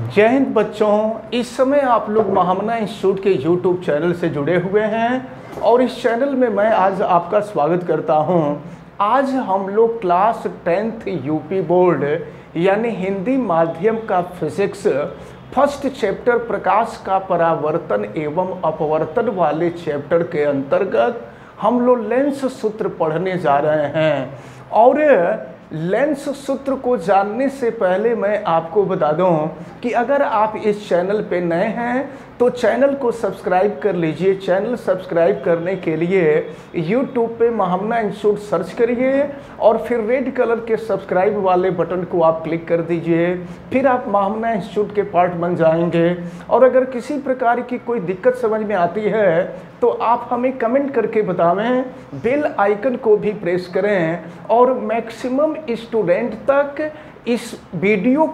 जय हिंद बच्चों। इस समय आप लोग महामना इंस्टीट्यूट के यूट्यूब चैनल से जुड़े हुए हैं और इस चैनल में मैं आज आपका स्वागत करता हूं। आज हम लोग क्लास 10th यूपी बोर्ड यानी हिंदी माध्यम का फिजिक्स फर्स्ट चैप्टर प्रकाश का परावर्तन एवं अपवर्तन वाले चैप्टर के अंतर्गत हम लोग लेंस सूत्र पढ़ने जा रहे हैं। और लेंस सूत्र को जानने से पहले मैं आपको बता दूं कि अगर आप इस चैनल पे नए हैं तो चैनल को सब्सक्राइब कर लीजिए। चैनल सब्सक्राइब करने के लिए यूट्यूब पे महामना इंस्टीट्यूट सर्च करिए और फिर रेड कलर के सब्सक्राइब वाले बटन को आप क्लिक कर दीजिए। फिर आप महामना इंस्टीट्यूट के पार्ट बन जाएंगे। और अगर किसी प्रकार की कोई दिक्कत समझ में आती है तो आप हमें कमेंट करके बतावें, बेल आइकन को भी प्रेस करें और मैक्सिमम स्टूडेंट तक इस वीडियो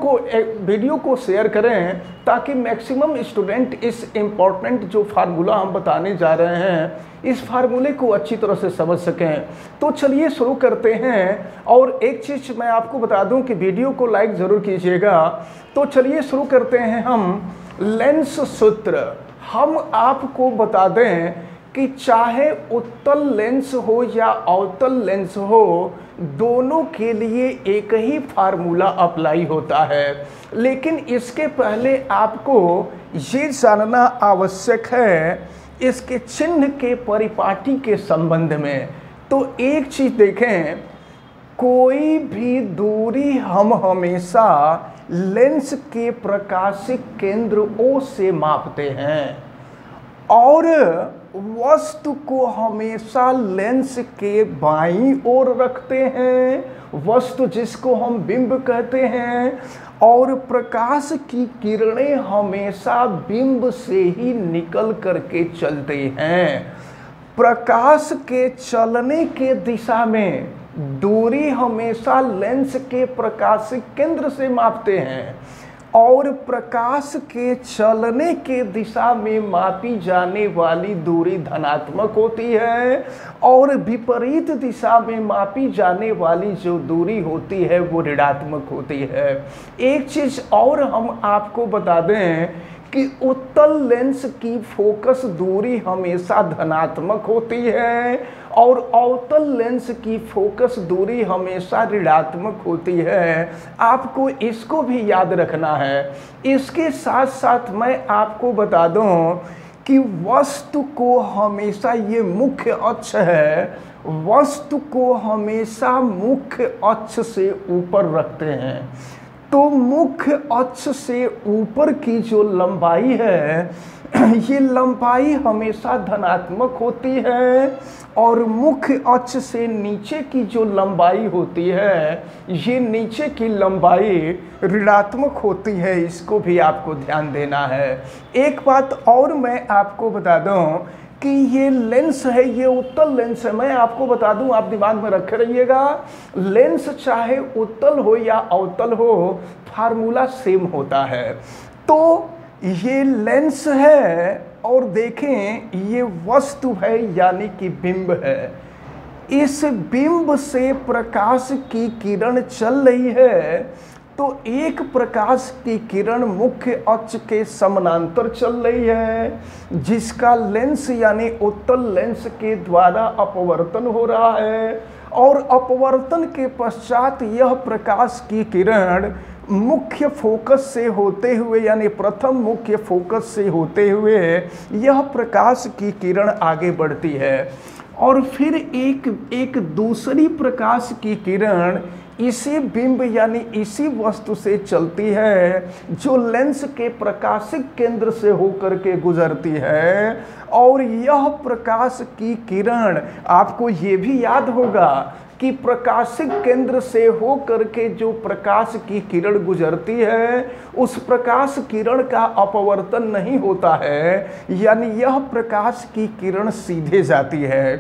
को शेयर करें ताकि मैक्सिमम स्टूडेंट इस इम्पोर्टेंट जो फार्मूला हम बताने जा रहे हैं इस फार्मूले को अच्छी तरह से समझ सकें। तो चलिए शुरू करते हैं। और एक चीज़ मैं आपको बता दूं कि वीडियो को लाइक ज़रूर कीजिएगा। तो चलिए शुरू करते हैं हम लेंस सूत्र। हम आपको बता दें कि चाहे उत्तल लेंस हो या अवतल लेंस हो, दोनों के लिए एक ही फार्मूला अप्लाई होता है। लेकिन इसके पहले आपको ये जानना आवश्यक है इसके चिन्ह के परिपाटी के संबंध में। तो एक चीज़ देखें, कोई भी दूरी हम हमेशा लेंस के प्रकाशिक केंद्र O से मापते हैं और वस्तु को हमेशा लेंस के बाईं ओर रखते हैं, वस्तु जिसको हम बिंब कहते हैं। और प्रकाश की किरणें हमेशा बिंब से ही निकल करके चलते हैं। प्रकाश के चलने के दिशा में दूरी हमेशा लेंस के प्रकाशिक केंद्र से मापते हैं और प्रकाश के चलने के दिशा में मापी जाने वाली दूरी धनात्मक होती है और विपरीत दिशा में मापी जाने वाली जो दूरी होती है वो ऋणात्मक होती है। एक चीज़ और हम आपको बता दें कि उत्तल लेंस की फोकस दूरी हमेशा धनात्मक होती है और अवतल लेंस की फोकस दूरी हमेशा ऋणात्मक होती है। आपको इसको भी याद रखना है। इसके साथ साथ मैं आपको बता दूं कि वस्तु को हमेशा, ये मुख्य अक्ष है, वस्तु को हमेशा मुख्य अक्ष से ऊपर रखते हैं। तो मुख्य अक्ष से ऊपर की जो लंबाई है ये लंबाई हमेशा धनात्मक होती है और मुख्य अक्ष से नीचे की जो लंबाई होती है ये नीचे की लंबाई ऋणात्मक होती है। इसको भी आपको ध्यान देना है। एक बात और मैं आपको बता दूं कि ये लेंस है, ये उत्तल लेंस है। मैं आपको बता दूं, आप दिमाग में रखे रहिएगा, लेंस चाहे उत्तल हो या अवतल हो फार्मूला सेम होता है। तो ये लेंस है और देखें ये वस्तु है यानी कि बिंब है। इस बिंब से प्रकाश की किरण चल रही है तो एक प्रकाश की किरण मुख्य अक्ष के समानांतर चल रही है जिसका लेंस यानी उत्तल लेंस के द्वारा अपवर्तन हो रहा है और अपवर्तन के पश्चात यह प्रकाश की किरण मुख्य फोकस से होते हुए यानी प्रथम मुख्य फोकस से होते हुए यह प्रकाश की किरण आगे बढ़ती है और फिर एक दूसरी प्रकाश की किरण इसी बिंब यानी इसी वस्तु से चलती है जो लेंस के प्रकाशिक केंद्र से होकर के गुजरती है। और यह प्रकाश की किरण, आपको ये भी याद होगा कि प्रकाशिक केंद्र से होकर के जो प्रकाश की किरण गुजरती है उस प्रकाश किरण का अपवर्तन नहीं होता है, यानी यह प्रकाश की किरण सीधे जाती है।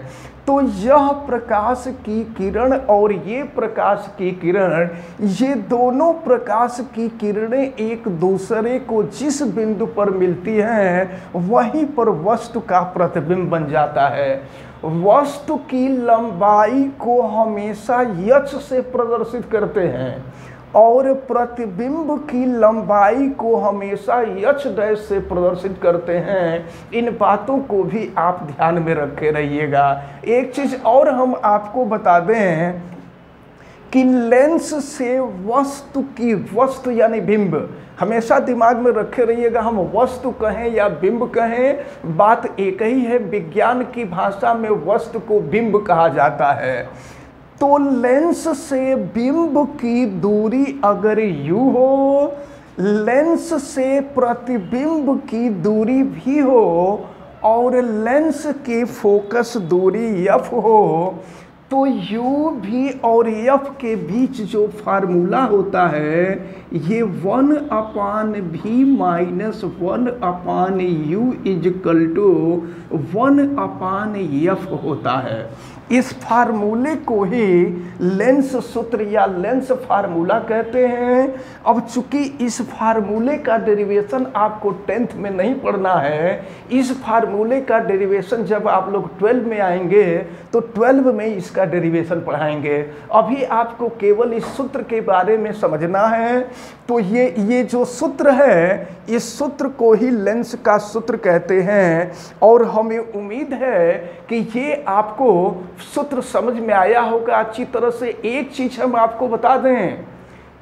तो यह प्रकाश की किरण और ये प्रकाश की किरण, ये दोनों प्रकाश की किरणें एक दूसरे को जिस बिंदु पर मिलती हैं वहीं पर वस्तु का प्रतिबिंब बन जाता है। वस्तु की लंबाई को हमेशा यक्ष से प्रदर्शित करते हैं और प्रतिबिंब की लंबाई को हमेशा h डैश से प्रदर्शित करते हैं। इन बातों को भी आप ध्यान में रखे रहिएगा। एक चीज और हम आपको बता दें कि लेंस से वस्तु की, वस्तु यानी बिंब, हमेशा दिमाग में रखे रहिएगा। हम वस्तु कहें या बिंब कहें, बात एक ही है। विज्ञान की भाषा में वस्तु को बिंब कहा जाता है। तो लेंस से बिंब की दूरी अगर u हो, लेंस से प्रतिबिंब की दूरी v हो और लेंस की फोकस दूरी f हो, तो u, v और f के बीच जो फार्मूला होता है ये 1/v minus 1/u is equal to 1/f होता है। इस फार्मूले को ही लेंस सूत्र या लेंस फार्मूला कहते हैं। अब चूंकि इस फार्मूले का डेरिवेशन आपको 10th में नहीं पढ़ना है, इस फार्मूले का डेरिवेशन जब आप लोग 12 में आएंगे तो 12 में इसका डेरिवेशन पढ़ाएंगे। अभी आपको केवल इस सूत्र के बारे में समझना है। तो ये जो सूत्र है, इस सूत्र को ही लेंस का सूत्र कहते हैं। और हमें उम्मीद है कि ये आपको सूत्र समझ में आया होगा अच्छी तरह से। एक चीज हम आपको बता दें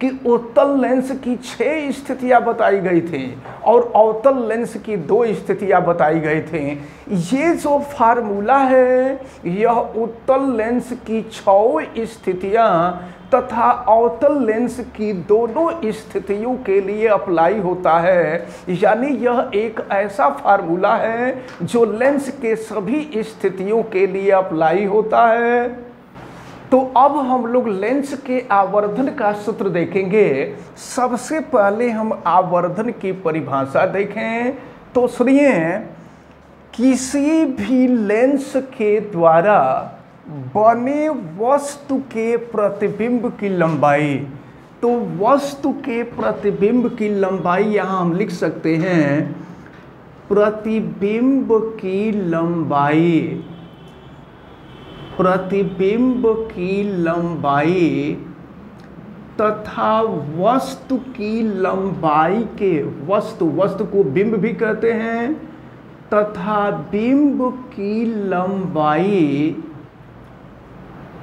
कि उत्तल लेंस की 6 स्थितियां बताई गई थी और अवतल लेंस की 2 स्थितियां बताई गई थी। ये जो फार्मूला है यह उत्तल लेंस की 6 स्थितियां तथा अवतल लेंस की दोनों स्थितियों के लिए अप्लाई होता है। यानी यह एक ऐसा फार्मूला है जो लेंस के सभी स्थितियों के लिए अप्लाई होता है। तो अब हम लोग लेंस के आवर्धन का सूत्र देखेंगे। सबसे पहले हम आवर्धन की परिभाषा देखें तो सुनिए, किसी भी लेंस के द्वारा बने वस्तु के प्रतिबिंब की लंबाई, तो वस्तु के प्रतिबिंब की लंबाई यहाँ हम लिख सकते हैं प्रतिबिंब की लंबाई, प्रतिबिंब की लंबाई तथा वस्तु की लंबाई के, वस्तु को बिंब भी कहते हैं, तथा बिंब की लंबाई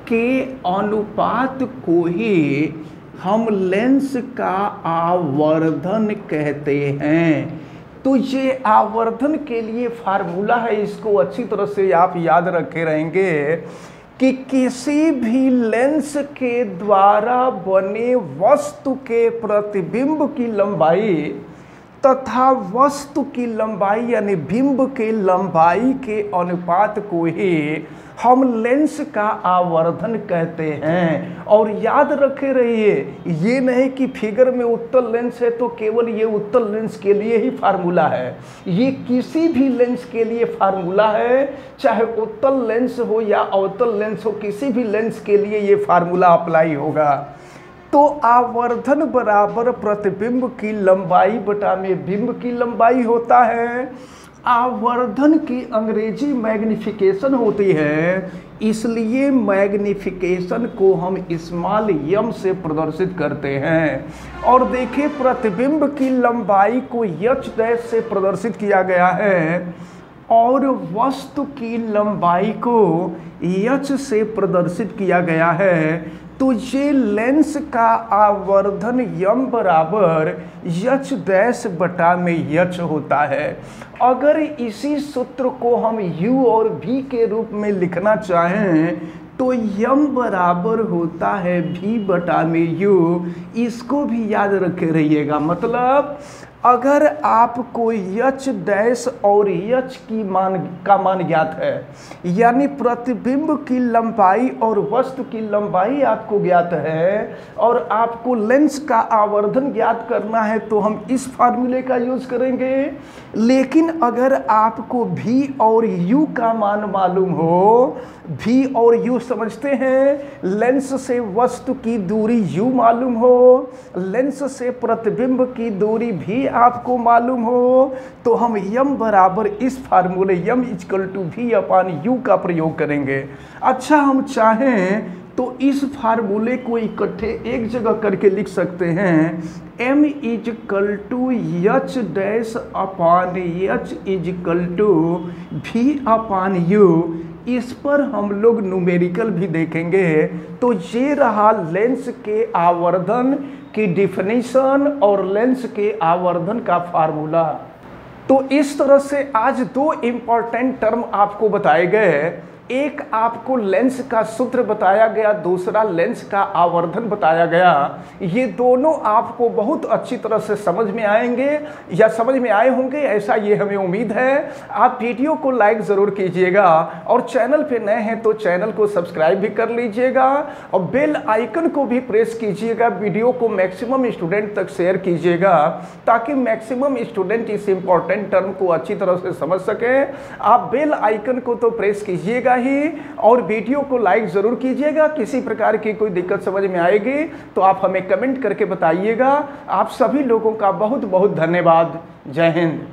के अनुपात को ही हम लेंस का आवर्धन कहते हैं। तो ये आवर्धन के लिए फार्मूला है, इसको अच्छी तरह से आप याद रखे रहेंगे कि किसी भी लेंस के द्वारा बने वस्तु के प्रतिबिंब की लंबाई तथा वस्तु की लंबाई यानी बिंब के लंबाई के अनुपात को ही हम लेंस का आवर्धन कहते हैं। और याद रखे रहिए, ये नहीं कि फिगर में उत्तल लेंस है तो केवल ये उत्तल लेंस के लिए ही फार्मूला है। ये किसी भी लेंस के लिए फार्मूला है, चाहे उत्तल लेंस हो या अवतल लेंस हो, किसी भी लेंस के लिए ये फार्मूला अप्लाई होगा। तो आवर्धन बराबर प्रतिबिंब की लंबाई बटा में बिंब की लंबाई होता है। आवर्धन की अंग्रेजी मैग्निफिकेशन होती है, इसलिए मैग्निफिकेशन को हम स्मॉल m से प्रदर्शित करते हैं। और देखिए प्रतिबिंब की लंबाई को h डैश से प्रदर्शित किया गया है और वस्तु की लंबाई को h से प्रदर्शित किया गया है। तो ये लेंस का आवर्धन m बराबर h डैश बटा में h होता है। अगर इसी सूत्र को हम u और v के रूप में लिखना चाहें तो m बराबर होता है v बटा में u। इसको भी याद रखे रहिएगा। मतलब अगर आपको h डैश और h की मान ज्ञात है, यानी प्रतिबिंब की लंबाई और वस्तु की लंबाई आपको ज्ञात है और आपको लेंस का आवर्धन ज्ञात करना है, तो हम इस फार्मूले का यूज करेंगे। लेकिन अगर आपको v और u का मान मालूम हो, v और u समझते हैं, लेंस से वस्तु की दूरी u मालूम हो, लेंस से प्रतिबिंब की दूरी भी आपको मालूम हो, तो हम m बराबर इस फार्मूले m equal to v upon u का प्रयोग करेंगे। अच्छा, हम चाहें तो इस फार्मूले को इकट्ठे एक जगह करके लिख सकते हैं, m equal to H dash upon H equal to v upon U. इस पर हम लोग न्यूमेरिकल भी देखेंगे। तो ये रहा लेंस के आवर्धन की डिफिनीशन और लेंस के आवर्धन का फार्मूला। तो इस तरह से आज दो इम्पॉर्टेंट टर्म आपको बताए गए, एक आपको लेंस का सूत्र बताया गया, दूसरा लेंस का आवर्धन बताया गया। ये दोनों आपको बहुत अच्छी तरह से समझ में आएंगे या समझ में आए होंगे, ऐसा ये हमें उम्मीद है। आप वीडियो को लाइक ज़रूर कीजिएगा और चैनल पे नए हैं तो चैनल को सब्सक्राइब भी कर लीजिएगा और बेल आइकन को भी प्रेस कीजिएगा। वीडियो को मैक्सिमम स्टूडेंट तक शेयर कीजिएगा ताकि मैक्सिमम स्टूडेंट इस इम्पॉर्टेंट टर्म को अच्छी तरह से समझ सकें। आप बेल आइकन को तो प्रेस कीजिएगा ही और वीडियो को लाइक जरूर कीजिएगा। किसी प्रकार की कोई दिक्कत समझ में आएगी तो आप हमें कमेंट करके बताइएगा। आप सभी लोगों का बहुत बहुत धन्यवाद। जय हिंद।